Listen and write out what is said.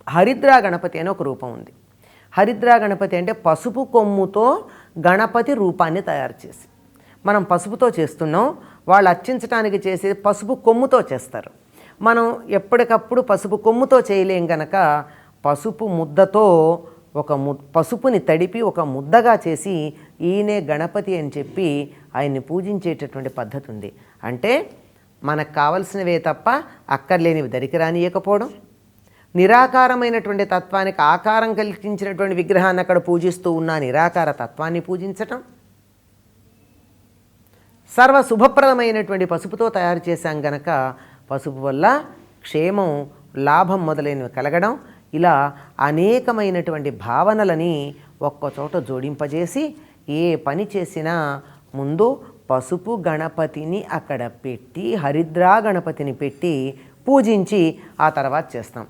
హరిద్రా గణపతి అని ఒక రూపం ఉంది. హరిద్రా గణపతి అంటే పసుపు కొమ్ముతో గణపతి రూపాన్ని తయారు చేసి, మనం పసుపుతో చేస్తున్నాం, వాళ్ళు అర్చించడానికి చేసేది పసుపు కొమ్ముతో చేస్తారు. మనం ఎప్పటికప్పుడు పసుపు కొమ్ముతో చేయలేం గనక పసుపు ముద్దతో పసుపుని తడిపి ఒక ముద్దగా చేసి ఈయనే గణపతి అని చెప్పి ఆయన్ని పూజించేటటువంటి పద్ధతి ఉంది. అంటే మనకు కావలసినవే తప్ప అక్కర్లేనివి దరికి రానియకపోవడం, నిరాకారమైనటువంటి తత్వానికి ఆకారం కల్పించినటువంటి విగ్రహాన్ని అక్కడ పూజిస్తూ ఉన్న నిరాకార తత్వాన్ని పూజించటం, సర్వ శుభప్రదమైనటువంటి పసుపుతో తయారు చేశాం గనక పసుపు వల్ల క్షేమం, లాభం మొదలైనవి కలగడం, ఇలా అనేకమైనటువంటి భావనలని ఒక్కచోట జోడింపజేసి ఏ పని చేసినా ముందు పసుపు గణపతిని అక్కడ పెట్టి, హరిద్రా గణపతిని పెట్టి పూజించి ఆ తర్వాత చేస్తాం.